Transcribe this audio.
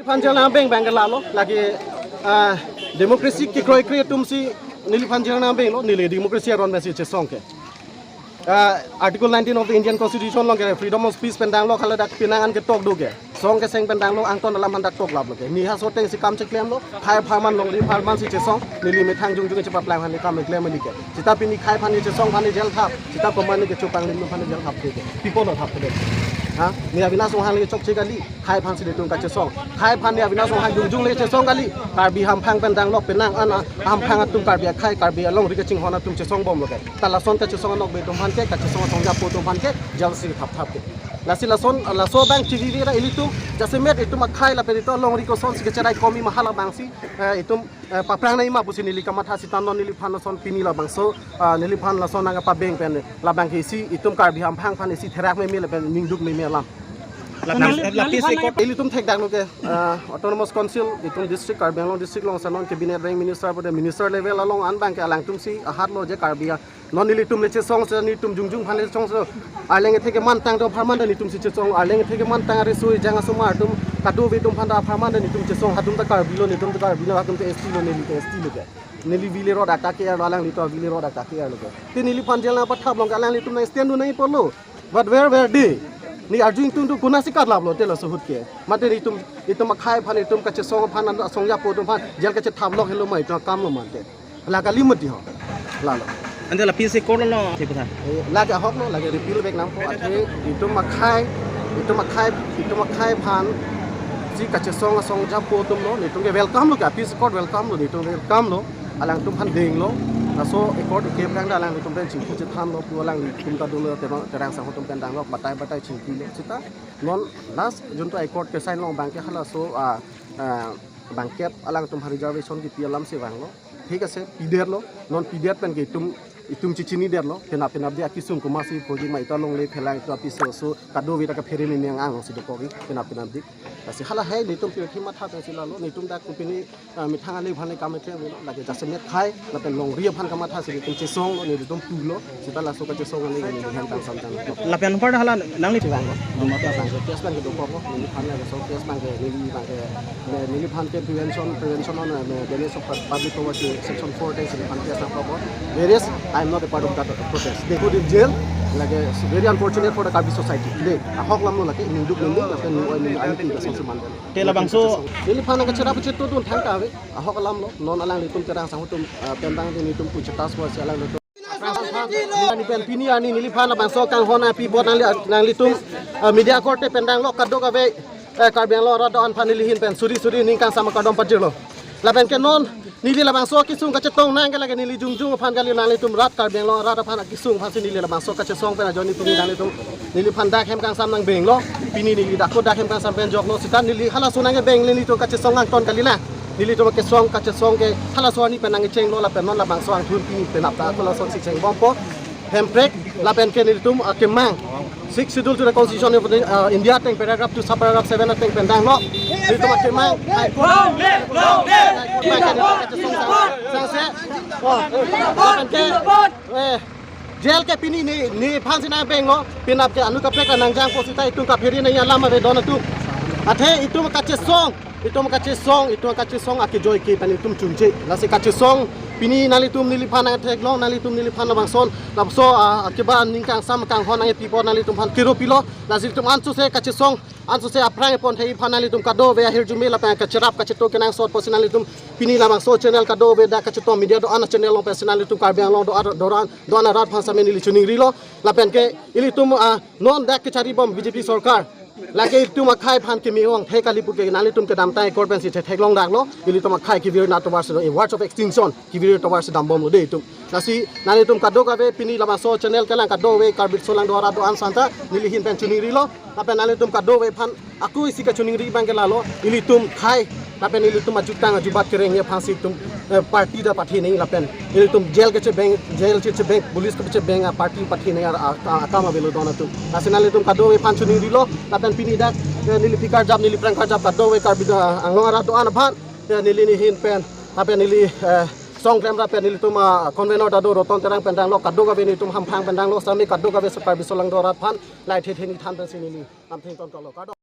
Panjang beng beng kelalo lagi demokrasi kikroy kreatum si nili panjang beng lo nili demokrasi aron masih cesong ke Article 19 of the Indian Constitution lo ke freedom of speech pendang lo kalau dak pinangan ke tok do ke song ke seng pendang lo angton dalam handak tok lab lo ke ni hasoteng si kam ceklem lo khai pharman lo li pharman si cesong nili metang jung jung cepat lang han kam klem ni ke sita pini khai phan ni cesong phan ni jel thap sita komani ke chupang ni phan ni jel thap ke people lo thap ke ni abina song hang le chok che kali khai phan si de tung ka che song khai phan ni abina song hang jung jung le che song kali kar bi ham phang pendang lok penang ana ham phang tum kar bi khai kar bi long ri ka ching hona tum che song bom lo ke tala son ka che song nok be tum phan ke ka che song song ja po tum phan ke jal si thap thap ke lasi la so bang chi ri ra ilitum jase met itum khai la pe to long ri ko son si ke charai komi mahala bang si itum paprang na ima busi nili kamat hasi tan nili phan son pini la bang so nili phan la son nga pa beng pen la bang ke si itum kar bi ham phang phan si therak me me la pen ning duk me me lam lapis ikot ilitum thek dang ke autonomous council itum district Karbi Anglong district long sanon cabinet rank minister pada minister level along an bang ke alang tum si ahat lo je Karbi non ilitum le che song se ni tum jung jung phan le song so arleng theke man tang do pharman ni tum si che song arleng theke man tang re sui janga suma tum kadu be tum phan da pharman ni tum che song hatum ta Karbi lo ni tum ta Karbi lo hatum te st lo ni st lo ke nili vile ro data ke alang li to vile ro data ke lo ke ti nili phan jel na pa thap long alang li tum na stand do nai polo but where day ni arjun tung tu guna sikar lab lo tela suhut ke mate itum khai phan itum ka che song phan an song ya po tum phan jel ka che thap lok hello mai to kam lo mate la ka limit di ho la lo ante lapis ikot lo ti patha la ka hok lo la ka repeal back nam po athe itum khai phan si ka che song ja po tum lo ni tum ke welcome lo ka peace court welcome lo ni tum welcome lo alang tum phan ding lo so ikot ke prang dalang tum pen ching che tham lo pu alang tum ka dolo te terang sang tum pen dang lo batai ching ki lo sita non las junto ikot ke sign lo bang ke khala so bang ke alang tum reservation ki pialam se bang lo ঠিক আছে পিডের লো নন পিডের পেন কে itum cicini der lo penap dia kisung ko masi poji mai to long le phelang to piso so kado wi ta ka phere ni ang si do ko wi penap di si hala hai ni tum pi ma tha pe si la lo ni tum da ko pini mi thanga le bhan le kam the lo la ke ja semet khai la pen long ri bhan ka ma tha si tum che song lo ni tum pu lo si ta la so ka che song le ni bhan tam sam tam la pen par hala nang li bang lo ma ta bang kes bang ke do ko ni bhan la so kes bang ke ni bhan ke prevention on the public poverty section 4 days ni bhan ke sa ko various I am not a part of that protest. They put in jail. Like very unfortunate for the Karbi society. They ahok lam no like induk nindi like ni I think the social mandal. Tela bangso. Ini phana ka chera puchet tu thang ka ave ahok lam no non alang litum terang sang tum pendang ni tum puchet tas was alang litum. Ni pen pini ani nili phana bangso kang hona pi bot nang litum media court pendang lo kadok ave Karbi lo ro don phani lihin pen suri ning kang sama kadom pajelo. La pen ke non nili la bangso kisung ka chetong nang ka nili jungjung phan kali nang litum rat Karbi lo rat phan kisung phan si nili la bangso ka chesong pen joni tuni nang litum nili phan dak hem kang sam nang beng lo pini nili dak ko dak hem kang sam pen jok lo sitan nili hala sunang ke beng nili to ka chesong nang ton kali na nili to ke song ka chesong ke hala so ni pen nang cheng lo la pen non la bangso ang thun pini pen ap ta ko la so si cheng bom po hem break la pen ke nili tum ke mang 6 schedule to the constitution of India teng paragraph 2 subparagraph 7 teng pendang lo nili to ke mang jail ke pini ni phan sina beng lo pinap ke anu ka pek nang jang ko sita itu ka pheri na ya lama be don tu athe itu ka che song ake joy ke pan itum chunche la se ka che song pini nali tum nili phan na thek lo nali tum nili phan na bang son la so ke ba ning kang sam kang hon na people nali tum phan kiro pilo la si tum an su se ka che song an su se aprang pon thei phan nali tum ka do ve hir jume la pa ka cherap ka che to ke nang sot personally tum pini la bang so channel ka do ve da ka che to media do an channel lo personally tum Karbi Anglong do an rat phan samen nili chuning ri lo la pen ke ili tum non da ke chari bom BJP sarkar lagi itu makai phan ke miong thai kali puke nali tum ke dam tai court ben si thek long dak lo ili tum makai ki vir na to was in words of extinction ki vir to was dam bom lo de tum nasi nali tum kado ka ve pini lama so channel ke lang kado ve Karbi solang do ara do an santa nili hin pen chuni ri lo tapi nali tum kado we pan aku isi ka chuning ri bang ke lalo ili tum khai tapi ili tum maju tang aju bat kereng ye phansi tum party da pathi nei lapen ili tum jail ke che bank police ke che bank party pathi nei akama belo dona tum nasionali tum kado we pan chuning ri lo lapen pini dak nili pikar jab nili prang jab kado we kar bida angora do an ban nili ni hin pen tapi nili song krem rapen nili tum konvenor da do roton terang pendang lo kado ga beni tum ham phang pendang lo sami kado ga be super bisolang do rat phan lai the theni than ta sinili am thing ton ko lo